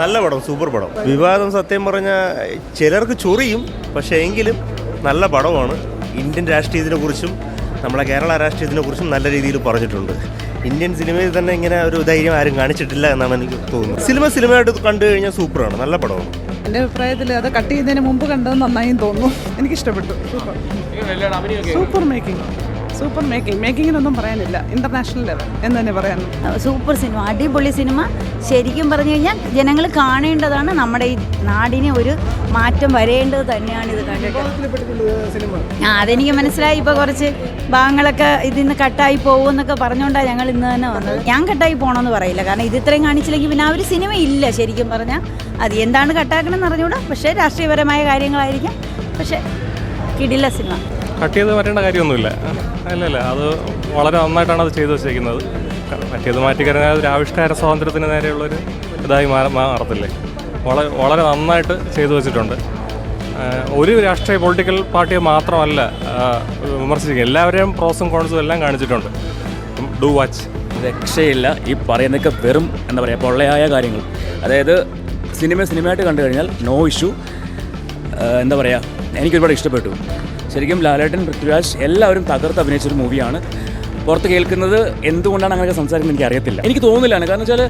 നല്ല പടം, സൂപ്പർ പടം. വിവാദം സത്യം പറഞ്ഞാൽ ചിലർക്ക് ചൊറിയും, പക്ഷേ എങ്കിലും നല്ല പടമാണ്. ഇന്ത്യൻ രാഷ്ട്രീയത്തിനെ കുറിച്ചും നമ്മളെ കേരള രാഷ്ട്രീയത്തിനെ കുറിച്ചും നല്ല രീതിയിൽ പറഞ്ഞിട്ടുണ്ട്. ഇന്ത്യൻ സിനിമയിൽ തന്നെ ഇങ്ങനെ ഒരു ധൈര്യം ആരും കാണിച്ചിട്ടില്ല എന്നാണ് എനിക്ക് തോന്നുന്നത്. സിനിമയായിട്ട് കണ്ടു കഴിഞ്ഞാൽ സൂപ്പറാണ്, നല്ല പടമാണ്. എൻ്റെ അഭിപ്രായത്തിൽ അത് കട്ട് ചെയ്യുന്നതിന് മുമ്പ് കണ്ടത് നന്നായി തോന്നുന്നു. എനിക്കിഷ്ടപ്പെട്ടു. സൂപ്പർ മേക്കിങ്ങിനൊന്നും പറയാനില്ല. ഇന്റർനാഷണൽ ലെവൽ എന്ന് തന്നെ പറയാൻ. സൂപ്പർ സിനിമ, അടിപൊളി സിനിമ. ശരിക്കും പറഞ്ഞു കഴിഞ്ഞാൽ ജനങ്ങൾ കാണേണ്ടതാണ്. നമ്മുടെ ഈ നാടിന് ഒരു മാറ്റം വരേണ്ടത് തന്നെയാണ് ഇത് കണ്ടിട്ട്. അതെനിക്ക് മനസ്സിലായി. ഇപ്പോൾ കുറച്ച് ഭാഗങ്ങളൊക്കെ ഇതിന്ന് കട്ടായി പോകുമെന്നൊക്കെ പറഞ്ഞുകൊണ്ടാണ് ഞങ്ങൾ ഇന്ന് തന്നെ വന്നത്. ഞാൻ കട്ടായി പോകണമെന്ന് പറയില്ല, കാരണം ഇത് ഇത്രയും കാണിച്ചില്ലെങ്കിൽ പിന്നെ ആ ഒരു സിനിമ ഇല്ല. ശരിക്കും പറഞ്ഞാൽ അത് എന്താണ് കട്ടാക്കണമെന്ന് അറിഞ്ഞുകൂടാ. പക്ഷേ രാഷ്ട്രീയപരമായ കാര്യങ്ങളായിരിക്കും. പക്ഷേ കിടില സിനിമ. കട്ട് ചെയ്ത് മാറ്റേണ്ട കാര്യമൊന്നുമില്ല. അല്ലല്ല, അത് വളരെ നന്നായിട്ടാണ് അത് ചെയ്തു വെച്ചേക്കുന്നത്. മറ്റേത് മാറ്റിക്കഴിഞ്ഞാൽ ഒരു ആവിഷ്കാര സ്വാതന്ത്ര്യത്തിന് നേരെയുള്ളൊരു ഇതായി മാറത്തില്ലേ. വളരെ നന്നായിട്ട് ചെയ്തു വെച്ചിട്ടുണ്ട്. ഒരു രാഷ്ട്രീയ പൊളിറ്റിക്കൽ പാർട്ടിയെ മാത്രമല്ല വിമർശിക്കുക, എല്ലാവരെയും പ്രോസും കോൺസും എല്ലാം കാണിച്ചിട്ടുണ്ട്. Do watch. രക്ഷയില്ല. ഈ പറയുന്നതൊക്കെ വെറും എന്താ പറയുക, പൊള്ളയായ കാര്യങ്ങൾ. അതായത് സിനിമയായിട്ട് കണ്ടു കഴിഞ്ഞാൽ നോ ഇഷ്യൂ. എന്താ പറയുക, എനിക്കൊരുപാട് ഇഷ്ടപ്പെട്ടു. ശരിക്കും ലാലേട്ടൻ, പൃഥ്വിരാജ് എല്ലാവരും തകർത്ത് അഭിനയിച്ചൊരു മൂവിയാണ്. പുറത്ത് കേൾക്കുന്നത് എന്തുകൊണ്ടാണ് അങ്ങനെയൊക്കെ സംസാരിക്കുന്നത് എനിക്ക് അറിയത്തില്ല. എനിക്ക് തോന്നുന്നില്ല. കാരണം വെച്ചാൽ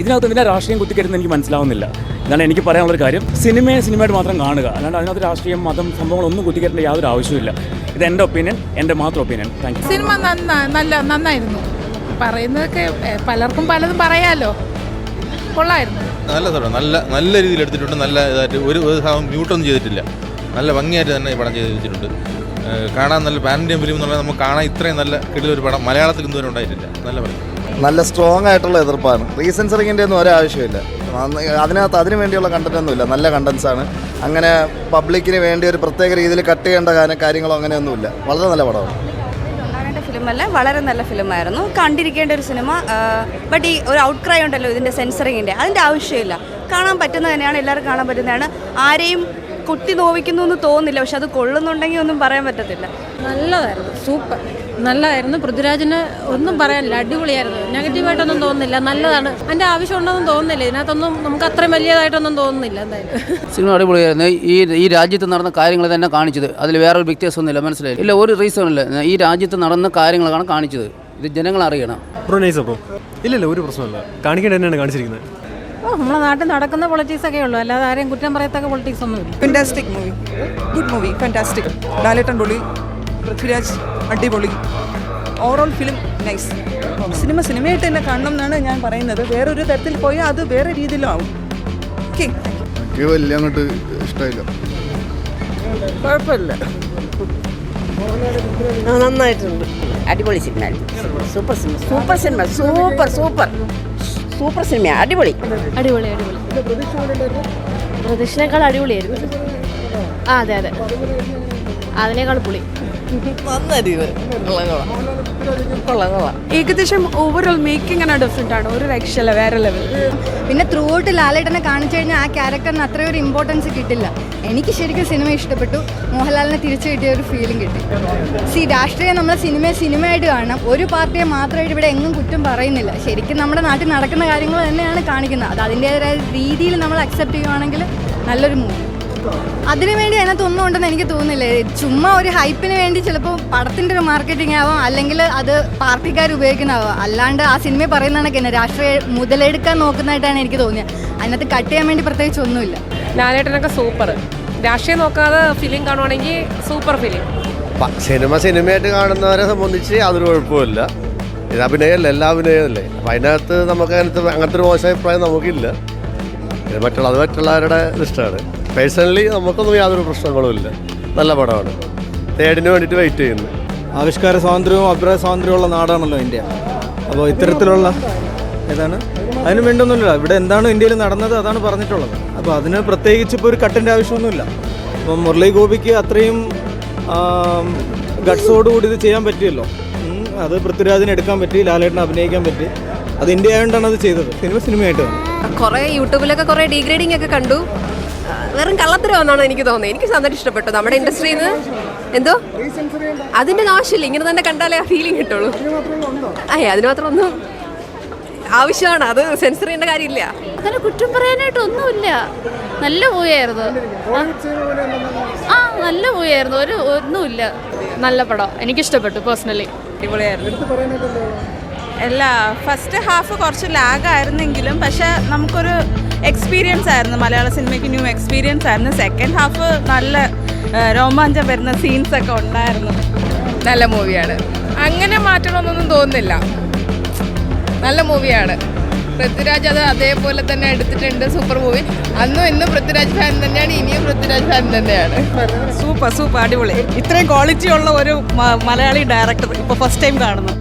ഇതിനകത്ത് എന്തിനാ രാഷ്ട്രീയം കുത്തിക്കരുതെന്ന് എനിക്ക് മനസ്സിലാവുന്നില്ല. ഇതാണ് എനിക്ക് പറയാനുള്ളൊരു കാര്യം. സിനിമയായിട്ട് മാത്രം കാണുക, അല്ലാണ്ട് അതിനകത്ത് രാഷ്ട്രീയം, മതം, സംഭവങ്ങളൊന്നും കുത്തിക്കരേണ്ട യാതൊരു ആവശ്യമില്ല. ഇത് എൻ്റെ ഒപ്പീനിയൻ, എൻ്റെ മാത്രം ഒപ്പീനിയൻ. Thank you. സിനിമ നന്നായിരുന്നു. പറയുന്നതൊക്കെ പലർക്കും പലതും പറയാലോ. കൊള്ളായിരുന്നു. നല്ല രീതിയിൽ എടുത്തിട്ടുണ്ട്. നല്ല ഇതായിട്ട് ഒരു മ്യൂട്ടൊന്നും ചെയ്തിട്ടില്ല. നല്ല ഭംഗിയായിട്ട് തന്നെ ഈ പടം ചെയ്ത് വെച്ചിട്ടുണ്ട്. കാണാൻ നല്ല പാൻ ഇന്ത്യൻ ഫിലിം എന്ന് പറഞ്ഞാൽ നമുക്ക് കാണാൻ ഇത്രയും നല്ല കിടിലൊരു പടം മലയാളത്തിൽ ഇന്നുവരെ ഉണ്ടായിട്ടില്ല. നല്ല പടം. നല്ല സ്ട്രോങ് ആയിട്ടുള്ള എതിർപ്പാണ്. റീസെൻസറിങ്ങിൻ്റെ ഒന്നും ഒരാവശ്യമില്ല. അതിനകത്ത് അതിന് വേണ്ടിയുള്ള കണ്ടന്റ് ഒന്നുമില്ല. നല്ല കണ്ടൻസാണ്. അങ്ങനെ പബ്ലിക്കിന് വേണ്ടി ഒരു പ്രത്യേക രീതിയിൽ കട്ട് ചെയ്യേണ്ട കാര്യങ്ങളോ അങ്ങനെയൊന്നുമില്ല. വളരെ നല്ല പടമാണ്. ഫിലിമല്ല, വളരെ നല്ല ഫിലിമായിരുന്നു. കണ്ടിരിക്കേണ്ട ഒരു സിനിമ. ബട്ട് ഈ ഒരു ഔട്ട് ക്രൈ ഉണ്ടല്ലോ ഇതിൻ്റെ സെൻസറിങ്ങിൻ്റെ, അതിൻ്റെ ആവശ്യമില്ല. കാണാൻ പറ്റുന്നത് തന്നെയാണ്, എല്ലാവർക്കും കാണാൻ പറ്റുന്നതാണ്. ആരെയും കുത്തി നോവിക്കുന്നു എന്ന് തോന്നുന്നില്ല. പക്ഷെ അത് കൊള്ളുന്നുണ്ടെങ്കിൽ ഒന്നും പറയാൻ പറ്റത്തില്ല. നല്ലതായിരുന്നു, സൂപ്പർ നല്ലതായിരുന്നു. പൃഥ്വിരാജിന് ഒന്നും പറയാനില്ല, അടിപൊളിയായിരുന്നു. നെഗറ്റീവായിട്ടൊന്നും തോന്നുന്നില്ല. നല്ലതാണ്. അതിൻ്റെ ആവശ്യമുണ്ടെന്നും തോന്നുന്നില്ല. ഇതിനകത്തൊന്നും നമുക്ക് അത്രയും വലിയതായിട്ടൊന്നും തോന്നുന്നില്ല. എന്തായാലും സിനിമ അടിപൊളിയായിരുന്നു. ഈ രാജ്യത്ത് നടന്ന കാര്യങ്ങൾ തന്നെ കാണിച്ചത്. അതിൽ വേറൊരു വ്യത്യാസമൊന്നുമില്ല. മനസ്സിലായി ഇല്ല, ഒരു റീസണില്ല. ഈ രാജ്യത്ത് നടന്ന കാര്യങ്ങളാണ് കാണിച്ചത്. ഇത് ജനങ്ങൾ അറിയണം. ഇല്ലല്ല, ഒരു പ്രശ്നമില്ല. കാണിക്കേണ്ട തന്നെയാണ് കാണിച്ചിരിക്കുന്നത്. നമ്മളെ നാട്ടിൽ നടക്കുന്ന പൊളിറ്റിക്സ് ഒക്കെ ഉള്ളൂ, അല്ലാതെ ആരെയും കുറ്റം പറയത്തക്ക പൊളിറ്റിക്സ് ഒന്നുമില്ല. Fantastic movie, good movie, fantastic. Lalettan പൊളി, പൃഥ്വിരാജ് അടിപൊളി. Overall film nice. സിനിമയായിട്ട് തന്നെ കാണണം എന്നാണ് ഞാൻ പറയുന്നത്. വേറൊരു തരത്തിൽ പോയാൽ അത് വേറെ രീതിയിലാവും. ഓക്കെ, എനിക്ക് വലിയ അങ്ങോട്ട് ഇഷ്ടമില്ല. കുഴപ്പമില്ല, നന്നായിട്ടുണ്ട്. അടിപൊളി സിനിമ. സൂപ്പർ സിനിമയാണ്. അടിപൊളി. പ്രതീക്ഷനേക്കാൾ അടിപൊളിയായിരുന്നു. അതെ, അതിനേക്കാൾ പൊളി. ഏകദേശം ഓവറോൾ മേക്കിംഗ് ഡിഫറെൻ്റ് ആണ്. ഒരു രക്ഷയില്ല, വേറെ ലെവൽ. പിന്നെ ത്രൂ ഔട്ട് ലാലേട്ടനെ കാണിച്ചു കഴിഞ്ഞാൽ ആ ക്യാരക്ടറിന് അത്രയും ഒരു ഇമ്പോർട്ടൻസ് കിട്ടില്ല. എനിക്ക് ശരിക്കും സിനിമ ഇഷ്ടപ്പെട്ടു. മോഹൻലാലിനെ തിരിച്ചു കിട്ടിയ ഒരു ഫീലിംഗ് കിട്ടി. രാഷ്ട്രീയം നമ്മൾ സിനിമയായിട്ട് കാണണം. ഒരു പാർട്ടിയെ മാത്രമായിട്ട് ഇവിടെ എങ്ങും കുറ്റം പറയുന്നില്ല. ശരിക്കും നമ്മുടെ നാട്ടിൽ നടക്കുന്ന കാര്യങ്ങൾ തന്നെയാണ് കാണിക്കുന്നത്. അത് അതിൻ്റേതായ രീതിയിൽ നമ്മൾ അക്സെപ്റ്റ് ചെയ്യുവാണെങ്കിൽ നല്ലൊരു മൂവി. അതിനുവേണ്ടി അതിനകത്തൊന്നും ഉണ്ടെന്ന് എനിക്ക് തോന്നുന്നില്ല. ചുമ്മാ ഒരു ഹൈപ്പിന് വേണ്ടി ചിലപ്പോൾ പടത്തിൻ്റെ ഒരു മാർക്കറ്റിംഗ് ആവാം, അല്ലെങ്കിൽ അത് പാർട്ടിക്കാർ ഉപയോഗിക്കുന്നതാവാം. അല്ലാണ്ട് ആ സിനിമ പറയുന്ന കണക്ക് രാഷ്ട്രീയ മുതലെടുക്കാൻ നോക്കുന്നതായിട്ടാണ് എനിക്ക് തോന്നിയത്. അതിനകത്ത് കട്ട് ചെയ്യാൻ വേണ്ടി പ്രത്യേകിച്ച് ഒന്നുമില്ല. ലാലേട്ടനൊക്കെ സൂപ്പർ. രാഷ്ട്രീയം നോക്കാതെ ഫിലിം കാണുവാണെങ്കിൽ സൂപ്പർ ഫിലിം. സിനിമയായിട്ട് കാണുന്നവരെ സംബന്ധിച്ച് അതൊരു കുഴപ്പമില്ല. ഇത് അഭിനയമല്ല, എല്ലാ അഭിനയമല്ലേ. അപ്പം അതിനകത്ത് നമുക്ക് അങ്ങനത്തെ ഒരു മോശം അഭിപ്രായം നമുക്കില്ല. മറ്റുള്ളവരുടെ ഇഷ്ടമാണ്. പേഴ്സണലി നമുക്കൊന്നും യാതൊരു പ്രശ്നങ്ങളും ഇല്ല. നല്ല പടമാണ്. തേടിന് വേണ്ടിയിട്ട് വെയിറ്റ് ചെയ്യുന്നു. ആവിഷ്കാര സ്വാതന്ത്ര്യവും അഭിപ്രായ സ്വാതന്ത്ര്യവും ഉള്ള നാടാണല്ലോ ഇന്ത്യ. അപ്പോൾ ഇത്തരത്തിലുള്ള അതിന് വേണ്ടൊന്നുമില്ല. ഇവിടെ എന്താണ് ഇന്ത്യയിൽ നടന്നത് അതാണ് പറഞ്ഞിട്ടുള്ളത്. അപ്പോൾ അതിന് പ്രത്യേകിച്ച് ഇപ്പോൾ ഒരു കട്ടിൻ്റെ ആവശ്യമൊന്നുമില്ല. അപ്പം മുരളി ഗോപിക്ക് അത്രയും ഗട്ട്സോടുകൂടി ഇത് ചെയ്യാൻ പറ്റിയല്ലോ. അത് പൃഥ്വിരാജിന് എടുക്കാൻ പറ്റി, ലാലേട്ടന് അഭിനയിക്കാൻ പറ്റി. അത് ഇന്ത്യ ആയതുകൊണ്ടാണ് അത് ചെയ്തത്. സിനിമയായിട്ട് കുറേ യൂട്യൂബിലൊക്കെ കുറേ ഡീഗ്രേഡിംഗ് ഒക്കെ കണ്ടു. വെറും കള്ളത്തരമെന്നാണ് എനിക്ക് തോന്നുന്നത്. എനിക്ക് നന്നായിട്ട് ഇഷ്ടപ്പെട്ടു. നമ്മുടെ ഇൻഡസ്ട്രിയിൽ നിന്ന് എന്തോ അതിൻ്റെ ആവശ്യമില്ല. ഇങ്ങനെ തന്നെ കണ്ടാലേ ആ ഫീലിംഗ് കിട്ടുള്ളൂ. അതിന് മാത്രം ഒന്നും ആവശ്യമാണ്, അത് സെൻസർ ചെയ്യേണ്ട കാര്യമില്ല. അങ്ങനെ കുറ്റം പറയാനായിട്ടൊന്നുമില്ല. നല്ല മൂവിയായിരുന്നു. ആ നല്ല മൂവിയായിരുന്നു. ഒന്നുമില്ല. നല്ല പടം, എനിക്കിഷ്ടപ്പെട്ടു പേഴ്സണലി. അല്ല, ഫസ്റ്റ് ഹാഫ് കുറച്ച് ലാഗായിരുന്നെങ്കിലും പക്ഷേ നമുക്കൊരു എക്സ്പീരിയൻസ് ആയിരുന്നു. മലയാള സിനിമയ്ക്ക് ന്യൂ എക്സ്പീരിയൻസ് ആയിരുന്നു. സെക്കൻഡ് ഹാഫ് നല്ല രോമാഞ്ചം വരുന്ന സീൻസൊക്കെ ഉണ്ടായിരുന്നു. നല്ല മൂവിയാണ്, അങ്ങനെ മാറ്റണമെന്നൊന്നും തോന്നുന്നില്ല. നല്ല മൂവിയാണ്. പൃഥ്വിരാജ് അത് അതേപോലെ തന്നെ എടുത്തിട്ടുണ്ട്. Super movie. അന്നും ഇന്നും പൃഥ്വിരാജ് ഫാൻ തന്നെയാണ്, ഇനിയും പൃഥ്വിരാജ് ഫാൻ തന്നെയാണ്. സൂപ്പർ അടിപൊളി. ഇത്രയും ക്വാളിറ്റി ഉള്ള ഒരു മലയാളി ഡയറക്ടർ ഇപ്പോൾ ഫസ്റ്റ് ടൈം കാണുന്നു.